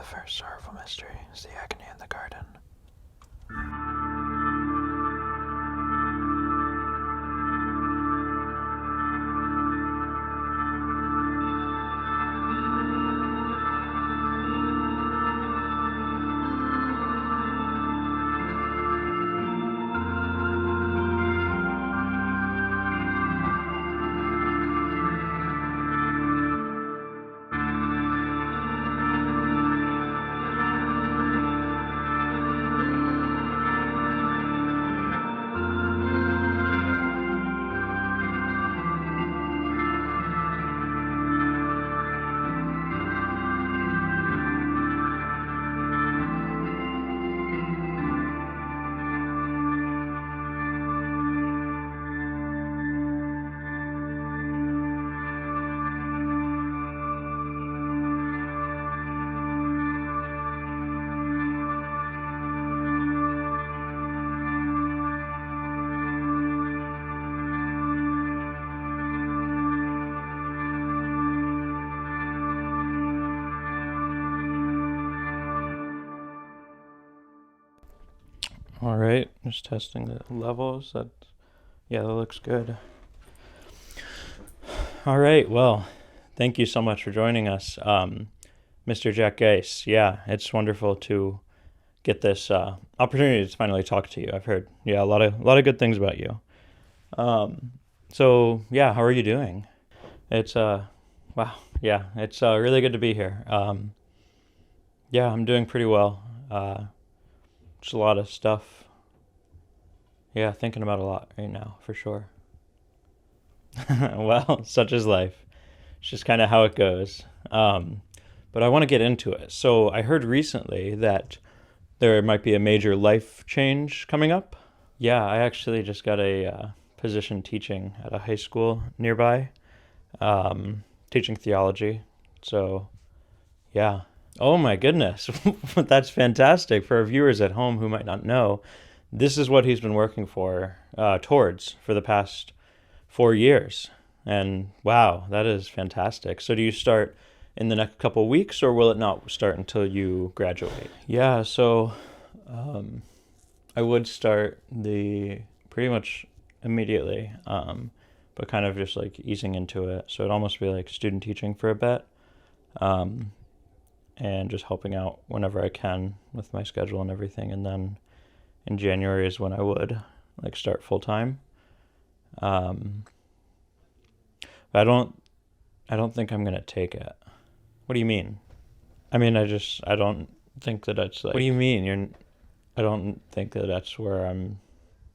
The first sorrowful mystery is the agony in the garden. All right, just testing the levels. That looks good. All right, well, thank you so much for joining us, Mr. Jack Geiss. Yeah, it's wonderful to get this opportunity to finally talk to you. I've heard a lot of good things about you. So yeah, how are you doing? It's it's really good to be here. I'm doing pretty well. Just a lot of stuff. Yeah, thinking about a lot right now, for sure. Well, such is life. It's just kind of how it goes. But I want to get into it. So I heard recently that there might be a major life change coming up. Yeah, I actually just got a position teaching at a high school nearby, teaching theology. So, yeah. Oh my goodness, that's fantastic. For our viewers at home who might not know, this is what he's been working towards for the past 4 years. And wow, that is fantastic. So do you start in the next couple of weeks, or will it not start until you graduate? Yeah, so I would start pretty much immediately, but kind of just like easing into it. So it'd almost be like student teaching for a bit. And just helping out whenever I can with my schedule and everything. And then in January is when I would like start full time. I don't think I'm gonna take it. What do you mean? I mean, I don't think that that's like. What do you mean? I don't think that that's where I'm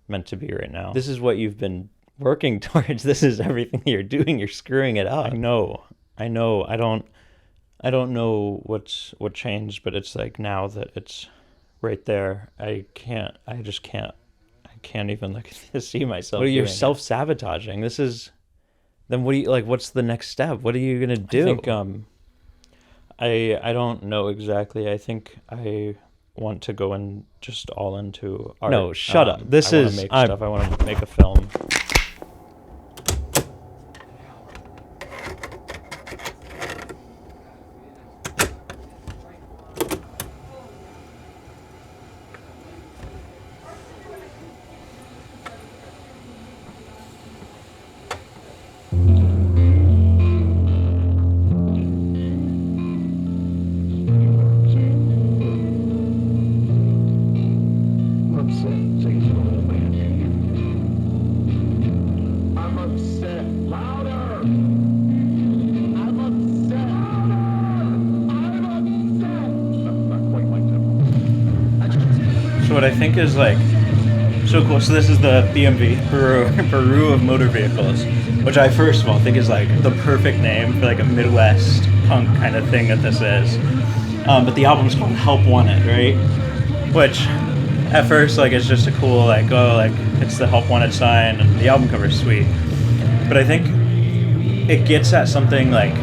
meant to be right now. This is what you've been working towards. This is everything you're doing. You're screwing it up. I know. I don't know what changed, but it's like now that it's right there, I can't even like see myself. What are you self-sabotaging? Then what do you like? What's the next step? What are you gonna do? I think I don't know exactly. I think I want to go in just all into art. No, shut up. I want to make a film. What I think is like so cool. So this is the BMV, Peru of motor vehicles, which I first of all think is like the perfect name for like a Midwest punk kind of thing that this is. But the album's called Help Wanted, right? Which at first like it's just a cool like it's the Help Wanted sign, and the album cover's sweet. But I think it gets at something like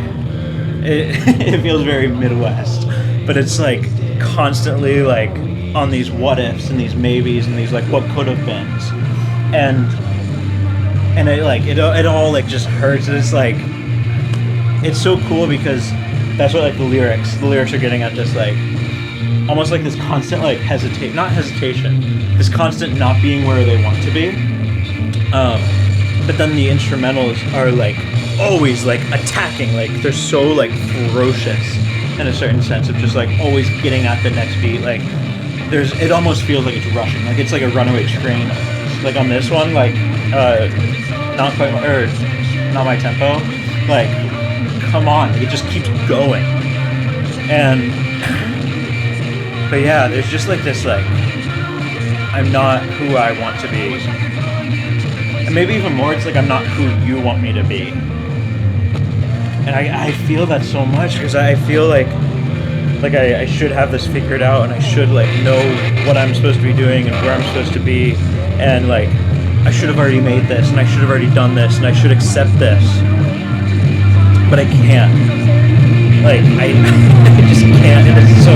it feels very Midwest, but it's like constantly like on these what ifs and these maybes and these like what could have beens, and it all like just hurts. It's like it's so cool because That's what like the lyrics are getting at, this like almost like this constant like not hesitation, this constant not being where they want to be. But then the instrumentals are like always like attacking, like they're so like ferocious in a certain sense of just like always getting at the next beat. Like it almost feels like it's rushing, like it's like a runaway train. Like on this one, like not quite, or not my tempo. Like, come on, like, it just keeps going. And but yeah, there's just like this like I'm not who I want to be. And maybe even more, it's like I'm not who you want me to be. And I feel that so much because I feel like I should have this figured out, and I should like know what I'm supposed to be doing and where I'm supposed to be, and like I should have already made this, and I should have already done this, and I should accept this. But I can't. Like I just can't, and it's so.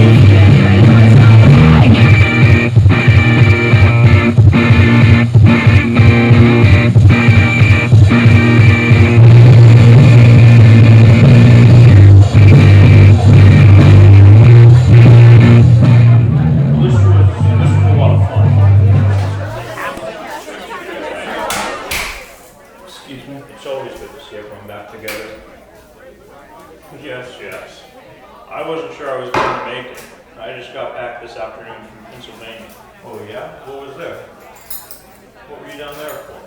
Yes. I wasn't sure I was going to make it. I just got back this afternoon from Pennsylvania. Oh yeah? What was there? What were you down there for?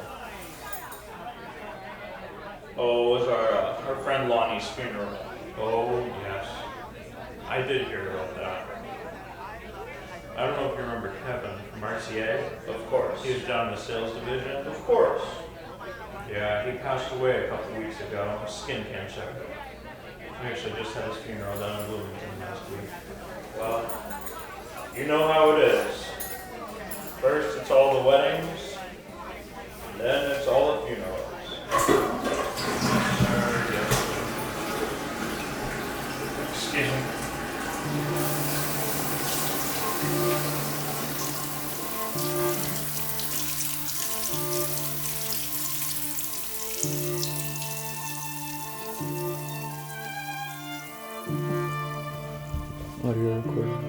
Oh, it was our friend Lonnie's funeral. Oh yes. I did hear about that. I don't know if you remember Kevin from RCA. Of course. He was down in the sales division. Of course. Yeah, he passed away a couple weeks ago. Skin cancer. I actually just had his funeral down in Bloomington last week. Well, you know how it is. First it's all the weddings, and then it's all the funerals. Excuse me. Audio recording.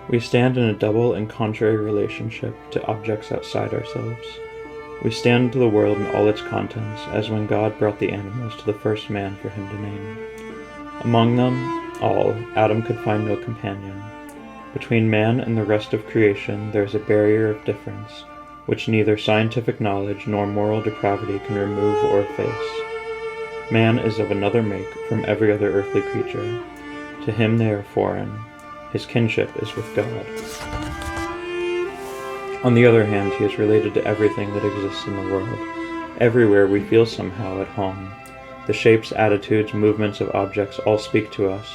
We stand in a double and contrary relationship to objects outside ourselves. We stand to the world and all its contents, as when God brought the animals to the first man for him to name. Among them all, Adam could find no companion. Between man and the rest of creation there is a barrier of difference, which neither scientific knowledge nor moral depravity can remove or efface. Man is of another make from every other earthly creature. To him they are foreign. His kinship is with God. On the other hand, he is related to everything that exists in the world. Everywhere we feel somehow at home. The shapes, attitudes, movements of objects all speak to us.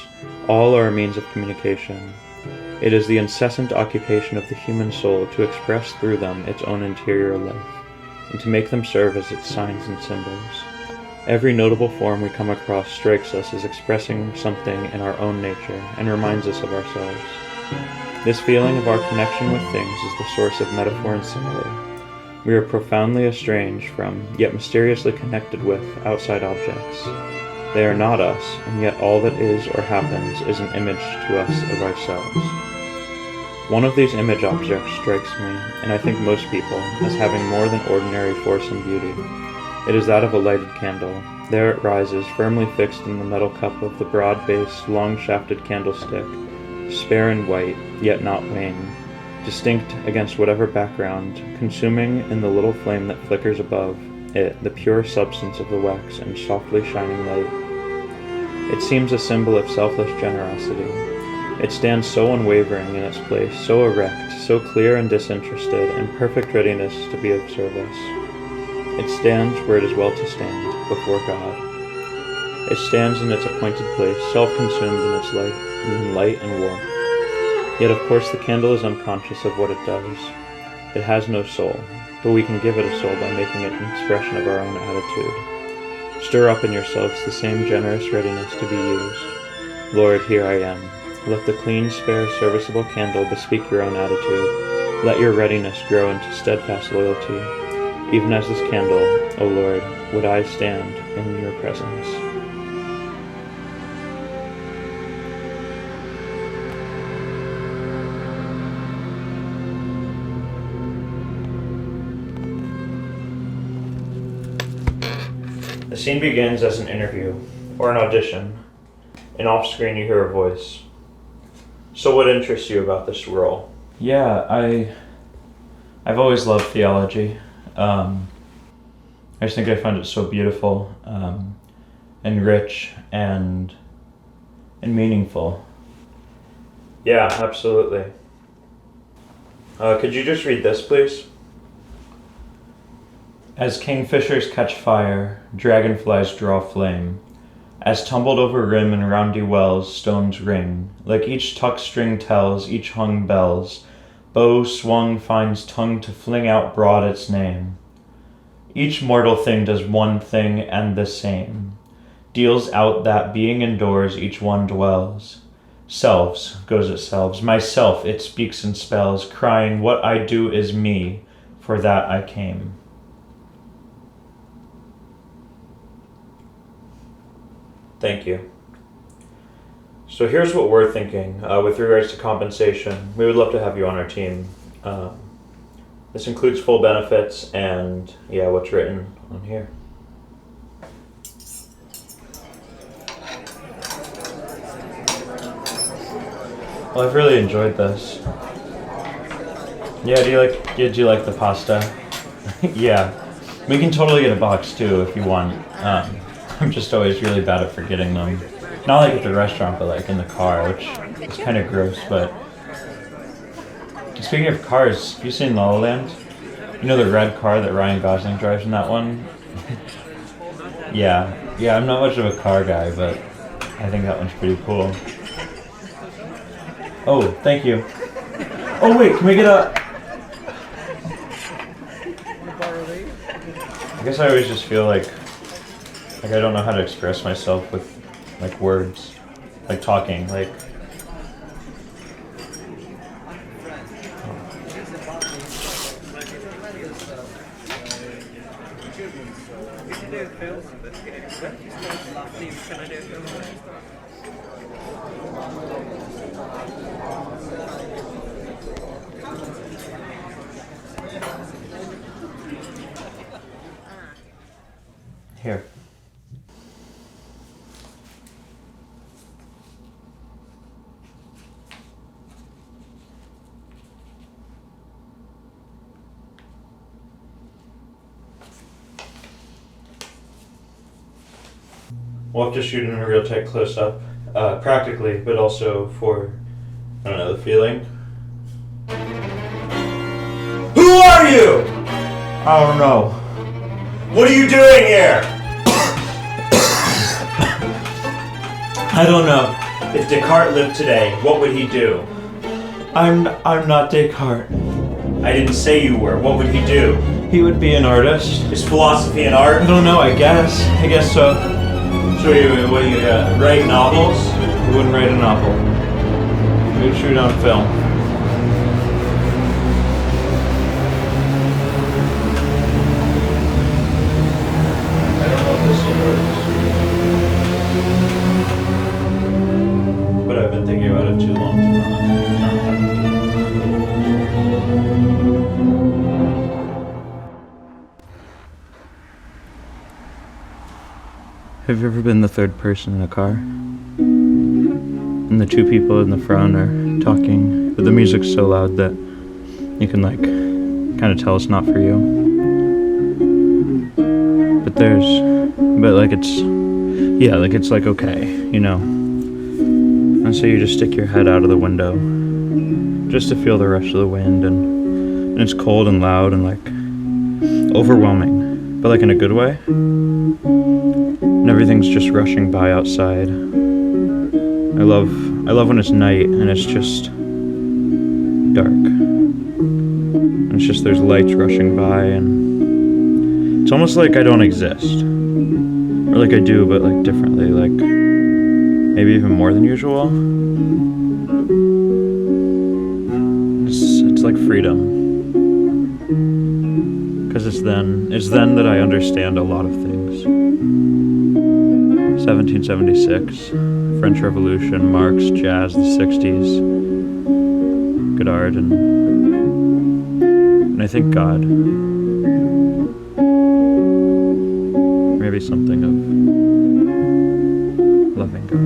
All are a means of communication. It is the incessant occupation of the human soul to express through them its own interior life, and to make them serve as its signs and symbols. Every notable form we come across strikes us as expressing something in our own nature and reminds us of ourselves. This feeling of our connection with things is the source of metaphor and simile. We are profoundly estranged from, yet mysteriously connected with, outside objects. They are not us, and yet all that is or happens is an image to us of ourselves. One of these image objects strikes me, and I think most people, as having more than ordinary force and beauty. It is that of a lighted candle. There it rises, firmly fixed in the metal cup of the broad-based, long-shafted candlestick, spare and white, yet not wan, distinct against whatever background, consuming in the little flame that flickers above it the pure substance of the wax and softly shining light. It seems a symbol of selfless generosity. It stands so unwavering in its place, so erect, so clear and disinterested, in perfect readiness to be of service. It stands where it is well to stand, before God. It stands in its appointed place, self-consumed in its light and warmth. Yet of course the candle is unconscious of what it does. It has no soul, but we can give it a soul by making it an expression of our own attitude. Stir up in yourselves the same generous readiness to be used. Lord, here I am. Let the clean, spare, serviceable candle bespeak your own attitude. Let your readiness grow into steadfast loyalty. Even as this candle, O Lord, would I stand in your presence. The scene begins as an interview, or an audition, and off-screen you hear a voice. So what interests you about this role? Yeah, I've always loved theology. I just think I find it so beautiful, and rich, and meaningful. Yeah, absolutely. Could you just read this, please? As kingfishers catch fire, dragonflies draw flame. As tumbled over rim and roundy wells stones ring, like each tuck string tells, each hung bells, bow swung finds tongue to fling out broad its name. Each mortal thing does one thing and the same, deals out that being indoors each one dwells. Selves goes it selves, myself it speaks and spells, crying what I do is me, for that I came. Thank you. So here's what we're thinking with regards to compensation. We would love to have you on our team. This includes full benefits and, yeah, what's written on here. Well, I've really enjoyed this. Yeah, do you like the pasta? Yeah, we can totally get a box too if you want. I'm just always really bad at forgetting them. Not like at the restaurant, but like in the car, which is kind of gross, but... Speaking of cars, have you seen La La Land? You know the red car that Ryan Gosling drives in that one? Yeah, I'm not much of a car guy, but I think that one's pretty cool. Oh, thank you. Oh wait, can we get a... I guess I always just feel like I don't know how to express myself with like words, like talking, like... Here. We'll have to shoot in a real tight close-up, practically, but also for, I don't know, the feeling. Who are you? I don't know. What are you doing here? I don't know. If Descartes lived today, what would he do? I'm not Descartes. I didn't say you were. What would he do? He would be an artist. Is philosophy an art? I don't know, I guess so. So what do you write novels? We wouldn't write a novel. We would shoot on film. I don't know if this works. But I've been thinking about it too long to not have it. Have you ever been the third person in a car? And the two people in the front are talking, but the music's so loud that you can like kind of tell it's not for you. It's like okay, you know. And so you just stick your head out of the window just to feel the rush of the wind, and it's cold and loud and like overwhelming, but like in a good way. And everything's just rushing by outside. I love when it's night and it's just dark. And it's just there's lights rushing by, and it's almost like I don't exist. Or like I do, but like differently, like maybe even more than usual. It's like freedom. Because it's then that I understand a lot of things. 1776, French Revolution, Marx, jazz, the 60s, Godard, and I think God. Maybe something of loving God.